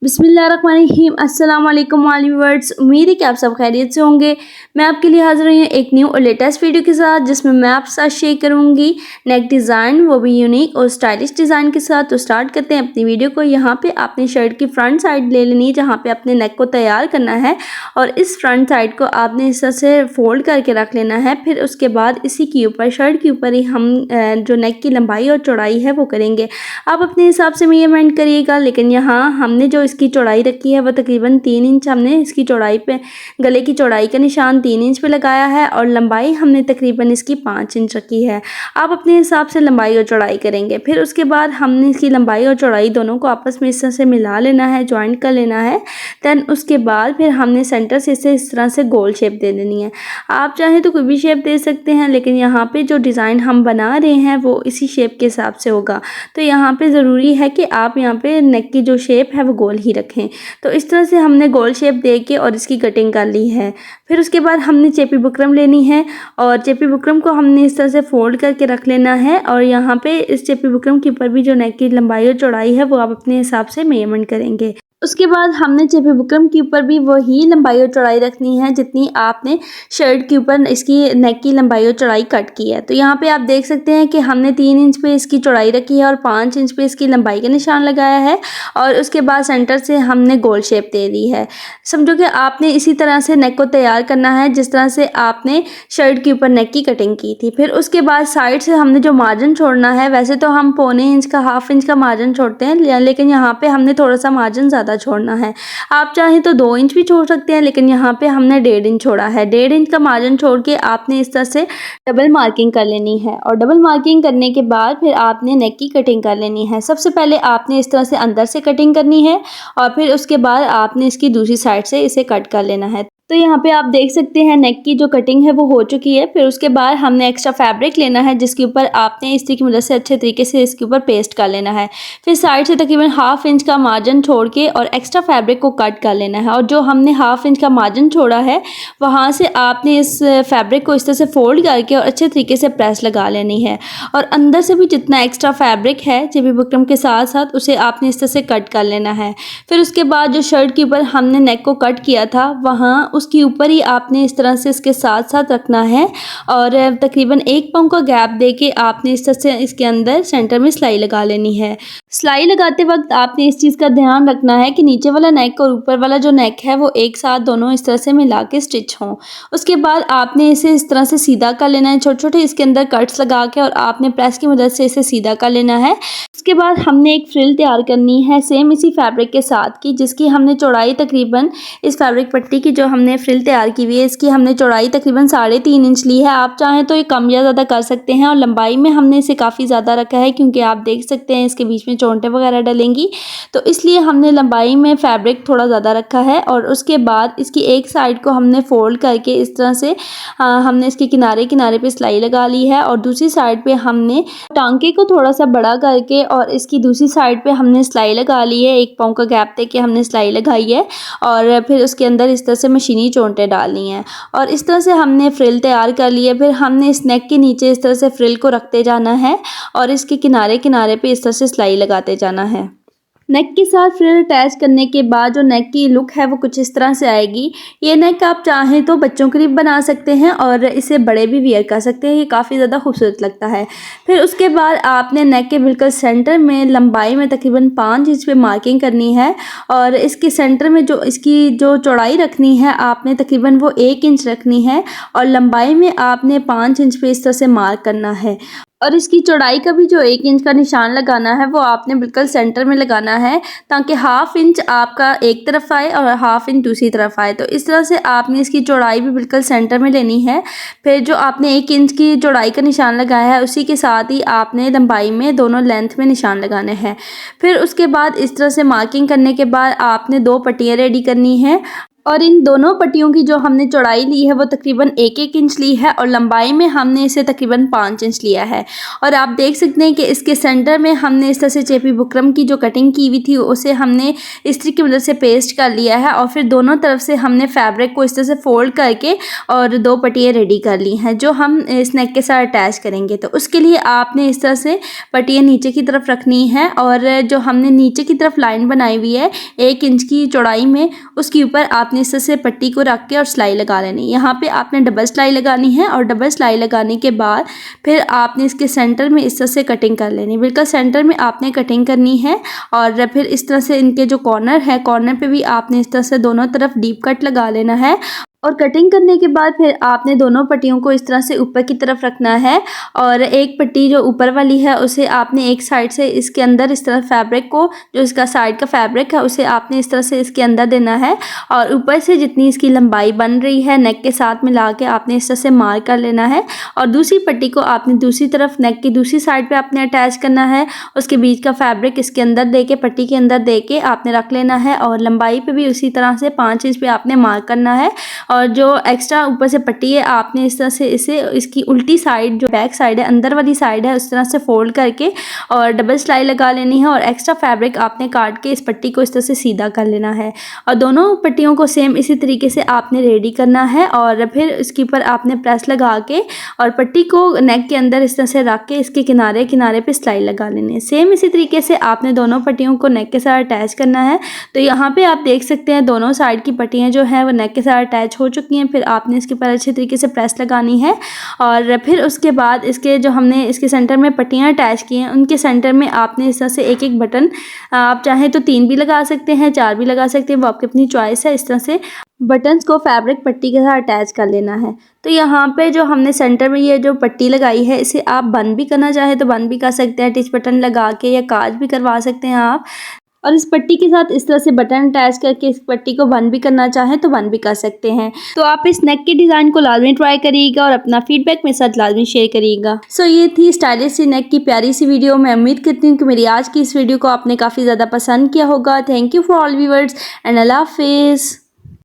बिस्मिल्लाहिर्रहमानिर्रहीम। अस्सलाम वालेकुम व्यूअर्स, उम्मीद है कि आप सब खैरियत से होंगे। मैं आपके लिए हाज़िर हुई हूँ एक न्यू और लेटेस्ट वीडियो के साथ, जिसमें मैं आपके साथ शेयर करूँगी नेक डिज़ाइन, वो भी यूनिक और स्टाइलिश डिज़ाइन के साथ। तो स्टार्ट करते हैं अपनी वीडियो को। यहाँ पे आपने शर्ट की फ्रंट साइड ले लेनी है, जहाँ पे अपने नेक को तैयार करना है, और इस फ्रंट साइड को आपने इस तरह से फोल्ड करके रख लेना है। फिर उसके बाद इसी के ऊपर, शर्ट के ऊपर ही हम जो नेक की लंबाई और चौड़ाई है वो करेंगे। आप अपने हिसाब से मेजरमेंट करिएगा, लेकिन यहाँ हमने जो इसकी चौड़ाई रखी है वो तकरीबन 3 इंच हमने इसकी चौड़ाई पे, गले की चौड़ाई का निशान 3 इंच पे लगाया है, और लंबाई हमने तकरीबन इसकी 5 इंच रखी है। आप अपने हिसाब से लंबाई और चौड़ाई करेंगे। फिर उसके बाद हमने इसकी लंबाई और चौड़ाई दोनों को आपस में इस तरह से मिला लेना है, ज्वाइंट कर लेना है। दैन उसके बाद फिर हमने सेंटर से इसे इस तरह से गोल शेप दे देनी है। आप चाहें तो कोई भी शेप दे सकते हैं, लेकिन यहाँ पे जो डिज़ाइन हम बना रहे हैं वो इसी शेप के हिसाब से होगा। तो यहाँ पे ज़रूरी है कि आप यहाँ पे नेक की जो शेप है वो गोल ही रखें। तो इस तरह से हमने गोल शेप दे के और इसकी कटिंग कर ली है। फिर उसके बाद हमने चेपी बुकरम लेनी है, और चेपी बुकरम को हमने इस तरह से फोल्ड करके रख लेना है। और यहाँ पे इस चेपी बुकरम के ऊपर भी जो नेक की लंबाई और चौड़ाई है वो आप अपने हिसाब से मेजरमेंट करेंगे। उसके बाद हमने चेपी बुकरम के ऊपर भी वही लंबाई और चौड़ाई रखनी है जितनी आपने शर्ट के ऊपर इसकी नेक की लंबाई और चौड़ाई कट की है। तो यहाँ पे आप देख सकते हैं कि हमने 3 इंच पे इसकी चौड़ाई रखी है और 5 इंच पे इसकी लंबाई का निशान लगाया है, और उसके बाद सेंटर से हमने गोल शेप दे दी है। समझो कि आपने इसी तरह से नेक को तैयार करना है जिस तरह से आपने शर्ट के ऊपर नेक की कटिंग की थी। फिर उसके बाद साइड से हमने जो मार्जिन छोड़ना है, वैसे तो हम 1.25 इंच का, 1/2 इंच का मार्जिन छोड़ते हैं, लेकिन यहाँ पे हमने थोड़ा सा मार्जिन ज़्यादा छोड़ना है। आप चाहें तो 2 इंच भी छोड़ सकते हैं, लेकिन यहाँ पे हमने 1.5 इंच छोड़ा है। 1.5 इंच का मार्जिन छोड़ के आपने इस तरह से डबल मार्किंग कर लेनी है, और डबल मार्किंग करने के बाद फिर आपने नेक की कटिंग कर लेनी है। सबसे पहले आपने इस तरह से अंदर से कटिंग करनी है, और फिर उसके बाद आपने इसकी दूसरी साइड से इसे कट कर लेना है। तो यहाँ पे आप देख सकते हैं नेक की जो कटिंग है वो हो चुकी है। फिर उसके बाद हमने एक्स्ट्रा फैब्रिक लेना है, जिसके ऊपर आपने इस्त्री की मदद से अच्छे तरीके से इसके ऊपर पेस्ट कर लेना है। फिर साइड से तकरीबन 1/2 इंच का मार्जिन छोड़ के और एक्स्ट्रा फैब्रिक को कट कर लेना है, और जो हमने 1/2 इंच का मार्जिन छोड़ा है वहाँ से आपने इस फैब्रिक को इस तरह से फोल्ड करके और अच्छे तरीके से प्रेस लगा लेनी है, और अंदर से भी जितना एक्स्ट्रा फैब्रिक है चेपी बुकरम के साथ साथ उसे आपने इस तरह से कट कर लेना है। फिर उसके बाद जो शर्ट के ऊपर हमने नेक को कट किया था वहाँ उसके ऊपर ही आपने इस तरह से इसके साथ साथ रखना है, और तकरीबन 1 पाँव का गैप देके आपने इस तरह से इसके अंदर सेंटर में सिलाई लगा लेनी है। सिलाई लगाते वक्त आपने इस चीज़ का ध्यान रखना है कि नीचे वाला नेक और ऊपर वाला जो नेक है वो एक साथ दोनों इस तरह से मिला के स्टिच हों। उसके बाद आपने इसे इस तरह से सीधा कर लेना है, छोटे छोटे इसके अंदर कट्स लगा के, और आपने प्रेस की मदद से इसे सीधा कर लेना है। उसके बाद हमने एक फ्रिल तैयार करनी है सेम इसी फैब्रिक के साथ की, जिसकी हमने चौड़ाई तकरीबन, इस फैब्रिक पट्टी की जो हमने फ्रिल तैयार की हुई है इसकी हमने चौड़ाई तकरीबन 3.5 इंच ली है। आप चाहें तो ये कम या ज़्यादा कर सकते हैं, और लंबाई में हमने इसे काफ़ी ज़्यादा रखा है क्योंकि आप देख सकते हैं इसके बीच में चोंटे वगैरह डलेंगी, तो इसलिए हमने लंबाई में फैब्रिक थोड़ा ज़्यादा रखा है। और उसके बाद इसकी एक साइड को हमने फोल्ड करके इस तरह से हमने इसके किनारे किनारे पे सिलाई लगा ली है, और दूसरी साइड पे हमने टांके को थोड़ा सा बड़ा करके और इसकी दूसरी साइड पे हमने सिलाई लगा ली है। 1 पाँव का गैप दे के हमने सिलाई लगाई है, और फिर उसके अंदर इस तरह से मशीनी चोंटे डालनी है, और इस तरह से हमने फ्रिल तैयार कर ली है। फिर हमने इस नेक के नीचे इस तरह से फ्रिल को रखते जाना है, और इसके किनारे किनारे पे इस तरह से सिलाई लगाते जाना है। नेक के साथ फ्रिल अटैच करने के बाद जो नेक की लुक है वो कुछ इस तरह से आएगी। ये नेक आप चाहें तो बच्चों के लिए बना सकते हैं, और इसे बड़े भी वियर कर सकते हैं, ये काफ़ी ज़्यादा खूबसूरत लगता है। फिर उसके बाद आपने नेक के बिल्कुल सेंटर में लंबाई में तकरीबन 5 इंच पे मार्किंग करनी है, और इसके सेंटर में जो इसकी जो चौड़ाई रखनी है आपने तकरीबन वो 1 इंच रखनी है, और लंबाई में आपने 5 इंच पे इस तरह से मार्क करना है। और इसकी चौड़ाई का भी जो 1 इंच का निशान लगाना है वो आपने बिल्कुल सेंटर में लगाना है, ताकि 1/2 इंच आपका एक तरफ आए और 1/2 इंच दूसरी तरफ आए। तो इस तरह से आपने इसकी चौड़ाई भी बिल्कुल सेंटर में लेनी है। फिर जो आपने 1 इंच की चौड़ाई का निशान लगाया है उसी के साथ ही आपने लंबाई में दोनों लेंथ में निशान लगाने हैं। फिर उसके बाद इस तरह से मार्किंग करने के बाद आपने 2 पट्टियाँ रेडी करनी है। और इन दोनों पट्टियों की जो हमने चौड़ाई ली है वो तकरीबन 1-1 इंच ली है और लंबाई में हमने इसे तकरीबन 5 इंच लिया है। और आप देख सकते हैं कि इसके सेंटर में हमने इस तरह से चेपी बुकरम की जो कटिंग की हुई थी उसे हमने इस्त्री की मदद से पेस्ट कर लिया है और फिर दोनों तरफ से हमने फैब्रिक को इस तरह से फोल्ड करके और 2 पट्टियाँ रेडी कर ली हैं जो हम इस नेक के साथ अटैच करेंगे। तो उसके लिए आपने इस तरह से पट्टियाँ नीचे की तरफ रखनी है और जो हमने नीचे की तरफ लाइन बनाई हुई है 1 इंच की चौड़ाई में, उसके ऊपर आपने इस तरह से पट्टी को रख के और सिलाई लगा लेनी। यहाँ पे आपने डबल सिलाई लगानी है और डबल सिलाई लगाने के बाद फिर आपने इसके सेंटर में इस तरह से कटिंग कर लेनी, बिल्कुल सेंटर में आपने कटिंग करनी है। और फिर इस तरह से इनके जो कॉर्नर है, कॉर्नर पे भी आपने इस तरह से दोनों तरफ डीप कट लगा लेना है। और कटिंग करने के बाद फिर आपने दोनों पट्टियों को इस तरह से ऊपर की तरफ रखना है और एक पट्टी जो ऊपर वाली है उसे आपने एक साइड से इसके अंदर इस तरह फैब्रिक को, जो इसका साइड का फैब्रिक है उसे आपने इस तरह से इसके अंदर देना है और ऊपर से जितनी इसकी लंबाई बन रही है नेक के साथ मिला के आपने इस तरह से मार्क कर लेना है। और दूसरी पट्टी को आपने दूसरी तरफ नेक की दूसरी साइड पर आपने अटैच करना है, उसके बीच का फैब्रिक इसके अंदर दे के, पट्टी के अंदर दे के आपने रख लेना है और लंबाई पर भी उसी तरह से 5 इंच पे आपने मार्क करना है। और जो एक्स्ट्रा ऊपर से पट्टी है आपने इस तरह से इसे इसकी उल्टी साइड, जो बैक साइड है, अंदर वाली साइड है, उस तरह से फोल्ड करके और डबल सिलाई लगा लेनी है और एक्स्ट्रा फैब्रिक आपने काट के इस पट्टी को इस तरह से सीधा कर लेना है। और दोनों पट्टियों को सेम इसी तरीके से आपने रेडी करना है और फिर इसके ऊपर आपने प्रेस लगा के और पट्टी को नेक के अंदर इस तरह से रख के इसके किनारे किनारे पे सिलाई लगा लेनी है। सेम इसी तरीके से आपने दोनों पट्टियों को नेक के साथ अटैच करना है। तो यहाँ पे आप देख सकते हैं दोनों साइड की पट्टियाँ जो है वो नेक के साथ अटैच हो चुकी हैं। फिर आपने इसके ऊपर अच्छे तरीके से प्रेस लगानी है और फिर उसके बाद इसके जो हमने इसके सेंटर में पट्टियाँ अटैच की हैं उनके सेंटर में आपने इस तरह से एक एक बटन, आप चाहें तो 3 भी लगा सकते हैं, 4 भी लगा सकते हैं, वो आपकी अपनी चॉइस है। इस तरह से बटन्स को फैब्रिक पट्टी के साथ अटैच कर लेना है। तो यहाँ पे जो हमने सेंटर में ये जो पट्टी लगाई है इसे आप बंद भी करना चाहे तो बंद भी कर सकते हैं, टिच बटन लगा के, या काज भी करवा सकते हैं आप। और इस पट्टी के साथ इस तरह से बटन अटैच करके इस पट्टी को बंद भी करना चाहें तो बंद भी कर सकते हैं। तो आप इस नेक के डिज़ाइन को लाजमी ट्राई करिएगा और अपना फीडबैक मेरे साथ लाजमी शेयर करिएगा। सो ये थी स्टाइलिश सी नेक की प्यारी सी वीडियो। मैं उम्मीद करती हूँ कि मेरी आज की इस वीडियो को आपने काफ़ी ज़्यादा पसंद किया होगा। Thank you for all viewers and Allah हाफिज़।